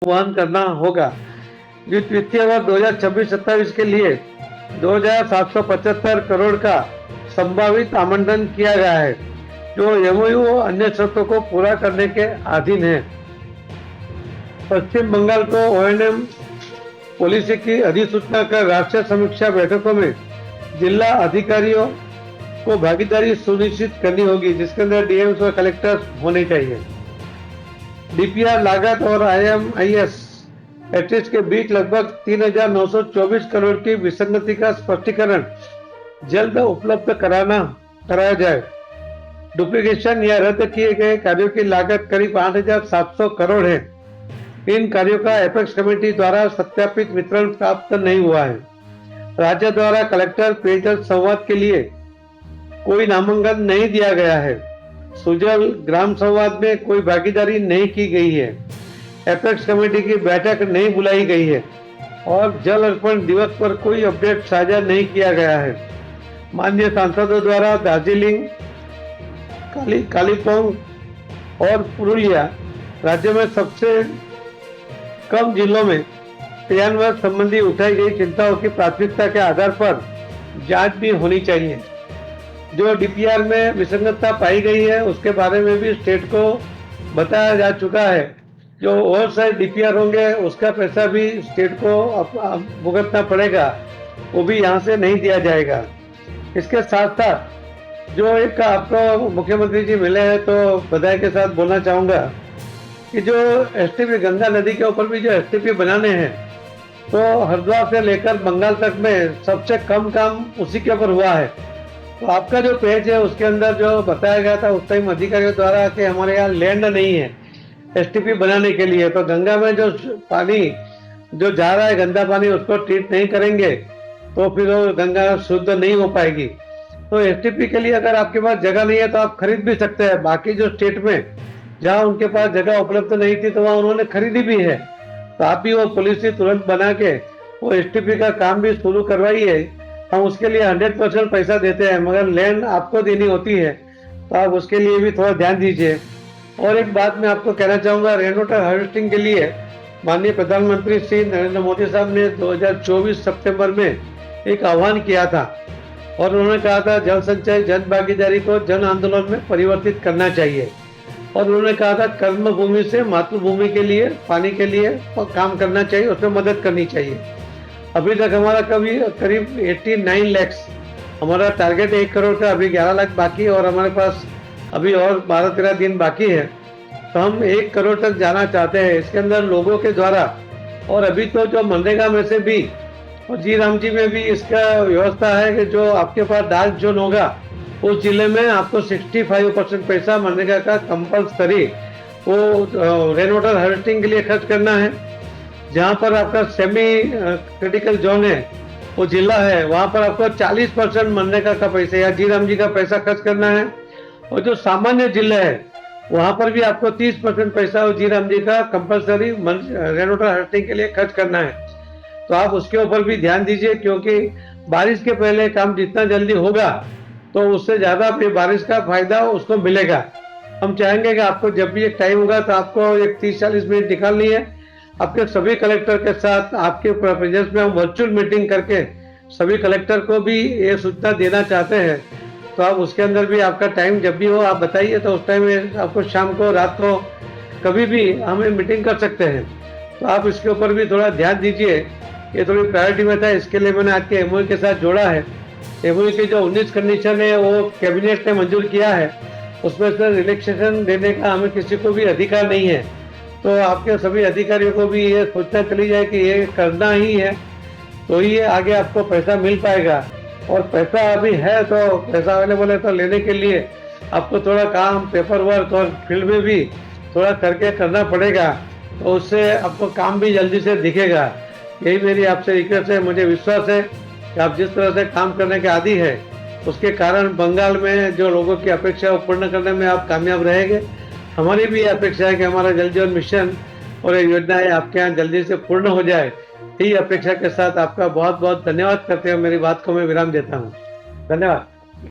वहन करना होगा। वित्तीय वर्ष 2026-27 के लिए 2,775 करोड़ का संभावित आवंटन किया गया है, जो एमओयू और अन्य शर्तों को पूरा करने के अधीन है। पश्चिम बंगाल को ओएनएम पॉलिसी की अधिसूचना कर राष्ट्रीय समीक्षा बैठकों में जिला अधिकारियों को भागीदारी सुनिश्चित करनी होगी, जिसके अंदर डीएम्स और कलेक्टर्स होने चाहिए। डीपीआर लागत और आईएमआईएस एटलीस्ट के बीच लगभग 3,924 करोड़ की विसंगति का स्पष्टीकरण जल्द उपलब्ध कराया जाए। डुप्लीकेशन या रद्द किए गए कार्यों की लागत करीब 8,700 करोड़ है। इन कार्यों का एपेक्स कमेटी द्वारा सत्यापित वितरण प्राप्त नहीं हुआ है। राज्य द्वारा कलेक्टर पेयजल संवाद के लिए कोई नामांकन नहीं दिया गया है। सुजल ग्राम संवाद में कोई भागीदारी नहीं की गई है। एपेक्स कमेटी की बैठक नहीं बुलाई गई है और जल अर्पण दिवस पर कोई अपडेट साझा नहीं किया गया है। माननीय सांसदों द्वारा दार्जिलिंग, कालिम्पोंग और पुरुलिया राज्य में सबसे कम जिलों में क्रियान्वयन संबंधी उठाई गई चिंताओं की प्राथमिकता के आधार पर जांच भी होनी चाहिए। जो डीपीआर में विसंगतता पाई गई है उसके बारे में भी स्टेट को बताया जा चुका है। जो ओवरसाइट डीपीआर होंगे उसका पैसा भी स्टेट को भुगतना पड़ेगा, वो भी यहाँ से नहीं दिया जाएगा। इसके साथ साथ जो एक आपको मुख्यमंत्री जी मिले हैं तो बधाई के साथ बोलना चाहूँगा कि जो एसटीपी गंगा नदी के ऊपर भी जो एसटीपी बनाने हैं तो हरिद्वार से लेकर बंगाल तक में सबसे कम काम उसी के ऊपर हुआ है। तो आपका जो पेज है उसके अंदर जो बताया गया था उस टाइम अधिकारियों द्वारा कि हमारे यहाँ लैंड नहीं है एसटीपी बनाने के लिए, तो गंगा में जो पानी जो जा रहा है गंदा पानी उसको ट्रीट नहीं करेंगे तो फिर वो गंगा शुद्ध नहीं हो पाएगी। तो एसटीपी के लिए अगर आपके पास जगह नहीं है तो आप खरीद भी सकते हैं। बाकी जो स्टेट में जहाँ उनके पास जगह उपलब्ध नहीं थी तो वहाँ उन्होंने खरीदी भी है। तो आप भी वो पॉलिसी तुरंत बना के वो एसटीपी का काम भी शुरू करवाइए। हम उसके लिए 100% पैसा देते हैं, मगर लैंड आपको देनी होती है, तो आप उसके लिए भी थोड़ा ध्यान दीजिए। और एक बात मैं आपको कहना चाहूँगा, रेन वाटर हार्वेस्टिंग के लिए माननीय प्रधानमंत्री श्री नरेंद्र मोदी साहब ने 2024 सितंबर में एक आह्वान किया था और उन्होंने कहा था जल संचय जन भागीदारी को जन आंदोलन में परिवर्तित करना चाहिए। और उन्होंने कहा था कर्म भूमि से मातृभूमि के लिए पानी के लिए काम करना चाहिए, उसमें मदद करनी चाहिए। अभी तक हमारा करीब 89 लाख, हमारा टारगेट 1 करोड़ का, अभी 11 लाख बाकी और हमारे पास अभी और 12-13 दिन बाकी है। तो हम 1 करोड़ तक जाना चाहते हैं इसके अंदर लोगों के द्वारा। और अभी तो जो मनरेगा में से भी और जी राम जी में भी इसका व्यवस्था है कि जो आपके पास डार्क जोन होगा उस जिले में आपको 65% पैसा मनरेगा का कंपल्सरी वो रेन वाटर हार्वेस्टिंग के लिए खर्च करना है। जहाँ पर आपका सेमी क्रिटिकल जोन है वो जिला है वहाँ पर आपको 40% मनरेगा का पैसा या जी राम जी का पैसा खर्च करना है। और जो सामान्य जिले है वहाँ पर भी आपको 30% पैसा जी राम जी का कंपल्सरी रेन वाटर हार्वेस्टिंग के लिए खर्च करना है। तो आप उसके ऊपर भी ध्यान दीजिए, क्योंकि बारिश के पहले काम जितना जल्दी होगा तो उससे ज़्यादा बारिश का फायदा उसको मिलेगा। हम चाहेंगे कि आपको जब भी एक टाइम होगा तो आपको एक 30-40 मिनट निकालनी है, आपके सभी कलेक्टर के साथ आपके प्रेजेंस में हम वर्चुअल मीटिंग करके सभी कलेक्टर को भी ये सूचना देना चाहते हैं। तो आप उसके अंदर भी आपका टाइम जब भी हो आप बताइए, तो उस टाइम में आपको शाम को रात को कभी भी हमें मीटिंग कर सकते हैं। तो आप इसके ऊपर भी थोड़ा ध्यान दीजिए, ये थोड़ी प्रायोरिटी में था, इसके लिए मैंने आज के एमओयू के साथ जोड़ा है। एमओयू की जो 19 कंडीशन है वो कैबिनेट ने मंजूर किया है, उसमें से रिलैक्सेशन देने का हमें किसी को भी अधिकार नहीं है। तो आपके सभी अधिकारियों को भी ये सोचना चली जाए कि ये करना ही है तो ही आगे आपको पैसा मिल पाएगा। और पैसा अभी है तो पैसा अवेलेबल है तो लेने के लिए आपको थोड़ा काम पेपर वर्क और फील्ड में भी थोड़ा करके करना पड़ेगा, तो उससे आपको काम भी जल्दी से दिखेगा। यही मेरी आपसे रिक्वेस्ट है। मुझे विश्वास है कि आप जिस तरह से काम करने के आदी है उसके कारण बंगाल में जो लोगों की अपेक्षा पूर्ण करने में आप कामयाब रहेंगे। हमारी भी अपेक्षा है कि हमारा जल जीवन मिशन और ये योजनाएं आपके यहाँ जल्दी से पूर्ण हो जाए। यही अपेक्षा के साथ आपका बहुत बहुत धन्यवाद करते हुए मेरी बात को मैं विराम देता हूँ। धन्यवाद।